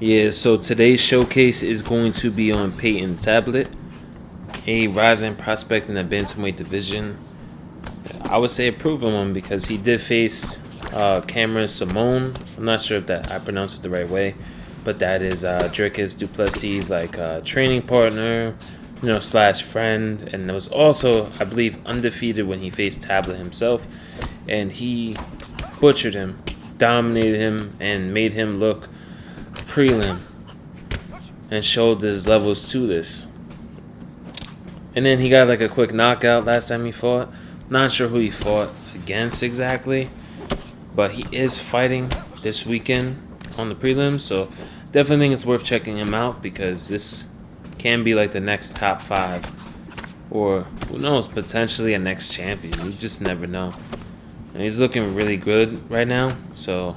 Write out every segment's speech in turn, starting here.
Yeah, so today's showcase is going to be on Peyton Talbott, a rising prospect in the Bantamweight division. I would say a proven one because he did face Cameron Simone. I'm not sure if that I pronounced it the right way, but that is Dricus Duplessis' training partner, slash friend, and it was also, I believe, undefeated when he faced Talbott himself, and he butchered him, dominated him, and made him look prelim and showed his levels to this. And then he got like a quick knockout last time he fought. Not sure who he fought against exactly, but he is fighting this weekend on the prelims, so definitely think it's worth checking him out because this can be like the next top 5, or who knows, potentially a next champion. You just never know. And he's looking really good right now, so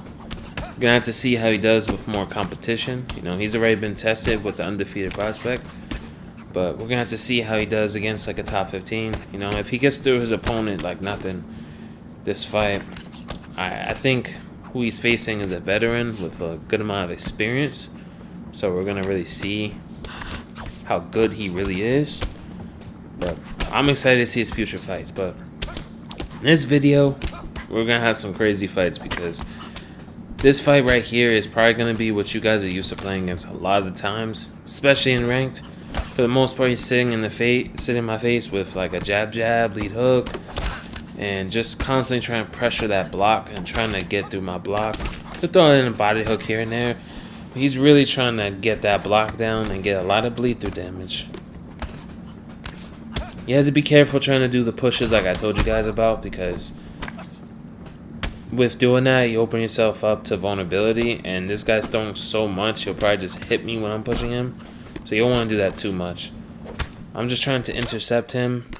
we're gonna have to see how he does with more competition. He's already been tested with the undefeated prospect, but we're gonna have to see how he does against like a top 15. If he gets through his opponent like nothing this fight, I think who he's facing is a veteran with a good amount of experience. So we're gonna really see how good he really is. But I'm excited to see his future fights. But in this video, we're gonna have some crazy fights because this fight right here is probably going to be what you guys are used to playing against a lot of the times, especially in ranked. For the most part, he's sitting in my face with like a jab, lead hook, and just constantly trying to pressure that block and trying to get through my block. He'll throw in a body hook here and there, but he's really trying to get that block down and get a lot of bleed through damage. You have to be careful trying to do the pushes like I told you guys about, because with doing that, you open yourself up to vulnerability, and this guy's throwing so much, he'll probably just hit me when I'm pushing him. So you don't want to do that too much. I'm just trying to intercept him,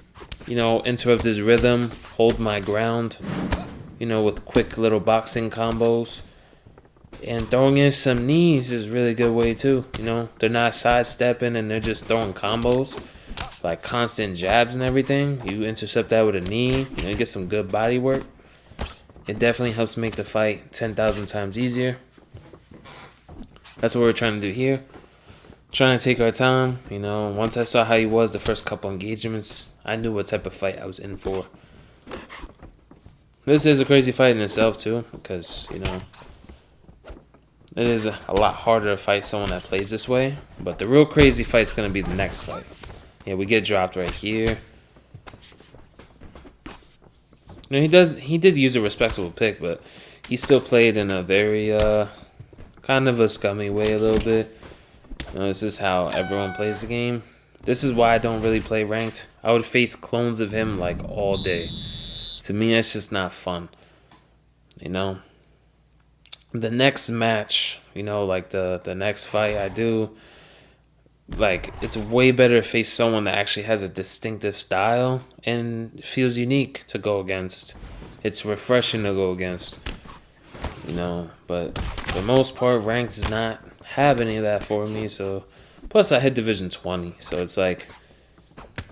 interrupt his rhythm, hold my ground, with quick little boxing combos. And throwing in some knees is a really good way too. They're not sidestepping and they're just throwing combos, like constant jabs and everything. You intercept that with a knee, get some good body work. It definitely helps make the fight 10,000 times easier. That's what we're trying to do here. Trying to take our time. Once I saw how he was the first couple engagements, I knew what type of fight I was in for. This is a crazy fight in itself too, because, it is a lot harder to fight someone that plays this way. But the real crazy fight's going to be the next fight. Yeah, we get dropped right here. He did use a respectable pick, but he still played in a very kind of a scummy way a little bit. This is how everyone plays the game. This is why I don't really play ranked. I would face clones of him like all day. To me, that's just not fun. The next match, like the next fight I do, like, it's way better to face someone that actually has a distinctive style and feels unique to go against. It's refreshing to go against, but for the most part, ranked does not have any of that for me. So, plus I hit Division 20, so it's like,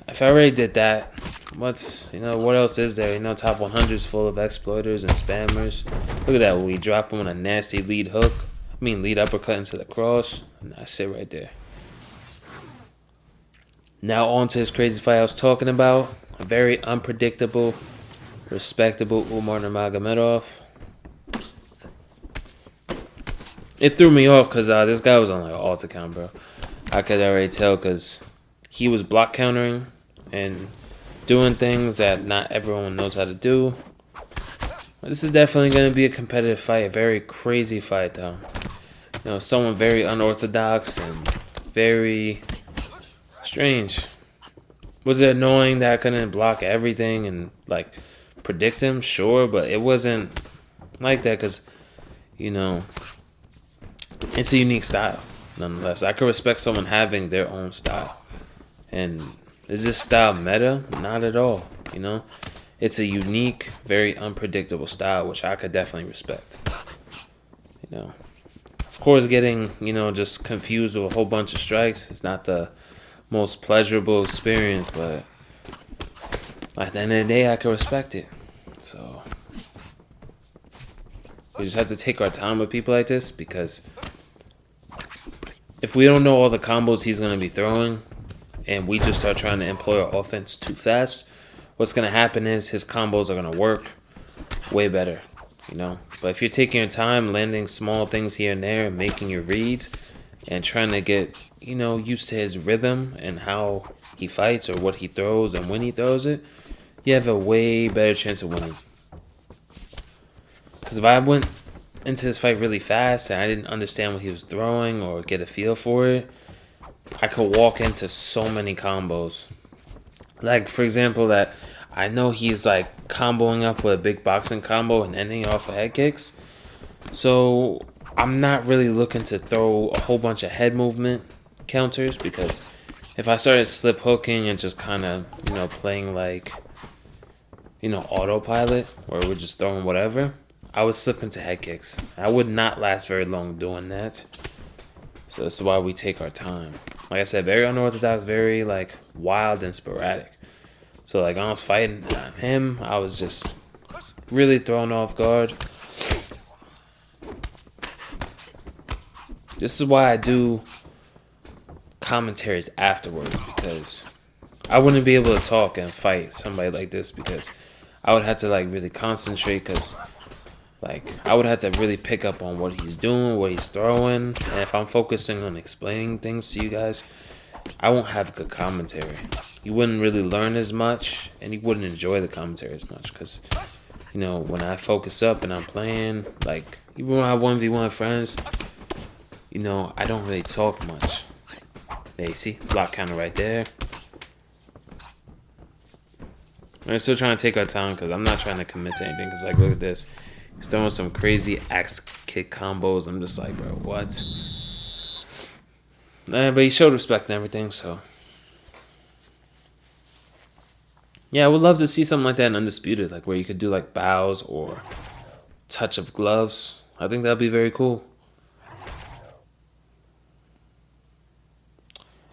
if I already did that, what else is there? Top 100's full of exploiters and spammers. Look at that, we drop him on a nasty lead uppercut into the cross, and that's it right there. Now on to his crazy fight I was talking about. A very unpredictable, respectable Umar Nurmagomedov. It threw me off because this guy was on like an alt account, bro. I could already tell because he was block countering and doing things that not everyone knows how to do. But this is definitely going to be a competitive fight. A very crazy fight, though. Someone very unorthodox and very strange. Was it annoying that I couldn't block everything and like predict him? Sure, but it wasn't like that because, it's a unique style. Nonetheless, I could respect someone having their own style. And is this style meta? Not at all. It's a unique, very unpredictable style, which I could definitely respect. Of course, getting just confused with a whole bunch of strikes is not the most pleasurable experience, but at the end of the day, I can respect it. So we just have to take our time with people like this because if we don't know all the combos he's going to be throwing and we just start trying to employ our offense too fast, what's going to happen is his combos are going to work way better, you know. But if you're taking your time, landing small things here and there, and making your reads, and trying to get, you know, used to his rhythm and how he fights or what he throws and when he throws it, you have a way better chance of winning. Because if I went into this fight really fast and I didn't understand what he was throwing or get a feel for it, I could walk into so many combos. Like, for example, that I know he's like comboing up with a big boxing combo and ending off of head kicks. So I'm not really looking to throw a whole bunch of head movement counters, because if I started slip hooking and just kind of, you know, playing like, you know, autopilot, where we're just throwing whatever, I would slip into head kicks. I would not last very long doing that. So that's why we take our time. Like I said, very unorthodox, very like wild and sporadic. So like I was fighting him, I was just really thrown off guard. This is why I do commentaries afterwards, because I wouldn't be able to talk and fight somebody like this, because I would have to like really concentrate, because like I would have to really pick up on what he's doing, what he's throwing, and if I'm focusing on explaining things to you guys, I won't have good commentary. You wouldn't really learn as much, and you wouldn't enjoy the commentary as much, because, you know, when I focus up and I'm playing, like even when I 1v1 friends, you know, I don't really talk much. There, you see? Block counter right there. We're still trying to take our time, because I'm not trying to commit to anything, because like, look at this. He's throwing some crazy axe kick combos. I'm just like, bro, what? But he showed respect and everything, so. Yeah, I would love to see something like that in Undisputed, like where you could do like bows or touch of gloves. I think that'd be very cool.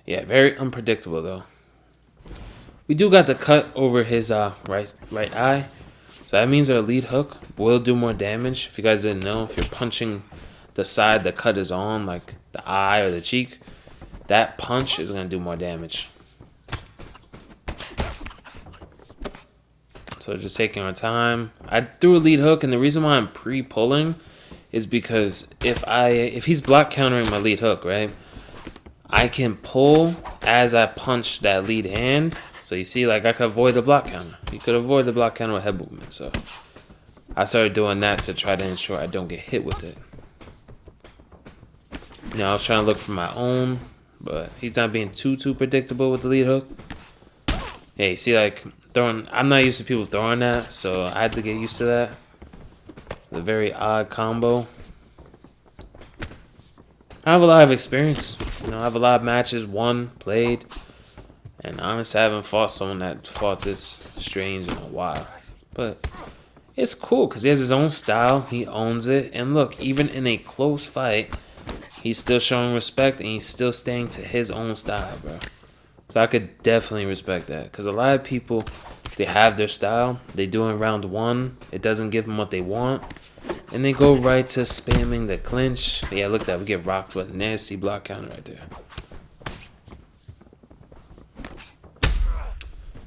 Yeah, very unpredictable though. We do got the cut over his right eye. So that means our lead hook will do more damage. If you guys didn't know, if you're punching the side the cut is on, like the eye or the cheek, that punch is going to do more damage. So just taking our time. I threw a lead hook, and the reason why I'm pre-pulling is because if he's block countering my lead hook, right, I can pull as I punch that lead hand. So you see, like I could avoid the block counter. You could avoid the block counter with head movement. So I started doing that to try to ensure I don't get hit with it. You know, I was trying to look for my own, but he's not being too predictable with the lead hook. Yeah, you see, like throwing. I'm not used to people throwing that, so I had to get used to that. The very odd combo. I have a lot of experience. You know, I have a lot of matches won, played. And honestly, I haven't fought someone that fought this strange in a while. But it's cool because he has his own style. He owns it. And look, even in a close fight, he's still showing respect and he's still staying to his own style, bro. So I could definitely respect that. Because a lot of people, they have their style. They do in round one. It doesn't give them what they want. And they go right to spamming the clinch. Yeah, look at that. We get rocked with a nasty block counter right there.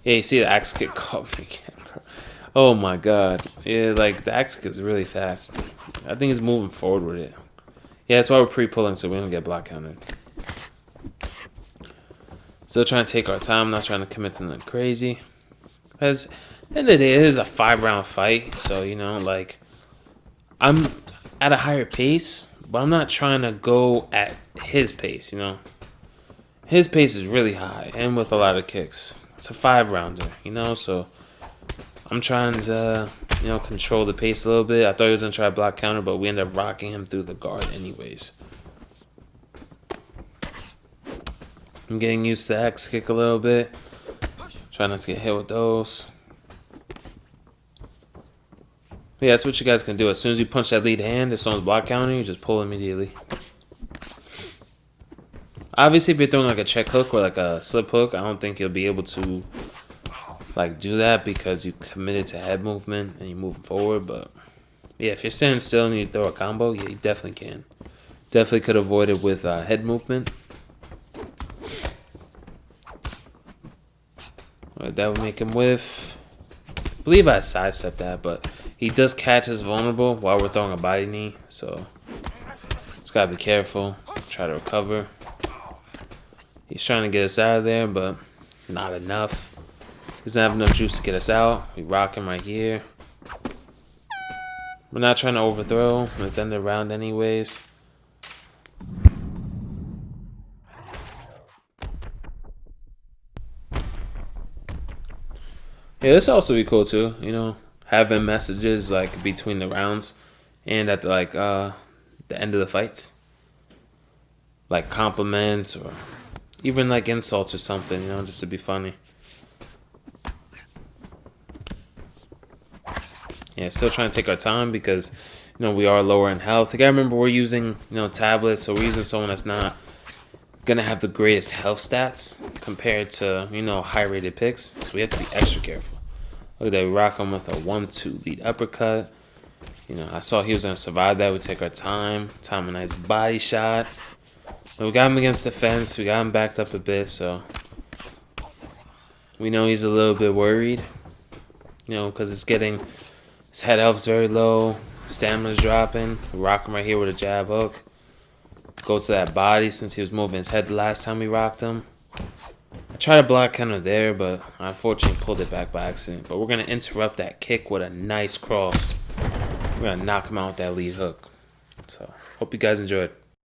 Yeah, you see the axe kick caught me again, bro. Oh my god. Yeah, like the axe kick is really fast. I think he's moving forward with it. Yeah, that's why we're pre-pulling so we don't get block countered. Still trying to take our time, not trying to commit to nothing crazy. Because at the end of the day, it is a 5-round fight. So, you know, like, I'm at a higher pace, but I'm not trying to go at his pace, you know. His pace is really high and with a lot of kicks. It's a 5-rounder, you know, so I'm trying to, you know, control the pace a little bit. I thought he was going to try a block counter, but we ended up rocking him through the guard anyways. I'm getting used to X kick a little bit. Trying not to get hit with those. But yeah, that's what you guys can do. As soon as you punch that lead hand, if someone's block counter, you just pull immediately. Obviously, if you're throwing like a check hook or like a slip hook, I don't think you'll be able to like do that because you committed to head movement and you're moving forward. But yeah, if you're standing still and you throw a combo, yeah, you definitely can. Definitely could avoid it with head movement. That would make him whiff. I believe I sidestepped that, but he does catch us vulnerable while we're throwing a body knee, so just gotta be careful. Try to recover. He's trying to get us out of there, but not enough. He doesn't have enough juice to get us out. We rock him right here. We're not trying to overthrow. Let's end the round anyways. Yeah, this also be cool too. You know, having messages like between the rounds and at the end of the fights, like compliments or even like insults or something. You know, just to be funny. Yeah, still trying to take our time because you know we are lower in health. You gotta remember we're using Talbott, so we're using someone that's not gonna have the greatest health stats compared to high rated picks, so we have to be extra careful. Look at that, we rock him with a 1-2 lead uppercut. I saw he was gonna survive that. We take our time a nice body shot. And we got him against the fence. We got him backed up a bit, so we know he's a little bit worried, because his head health's very low, stamina's dropping. We rock him right here with a jab hook. Go to that body since he was moving his head the last time we rocked him. I tried to block counter there, but I unfortunately pulled it back by accident. But we're going to interrupt that kick with a nice cross. We're going to knock him out with that lead hook. So, hope you guys enjoyed.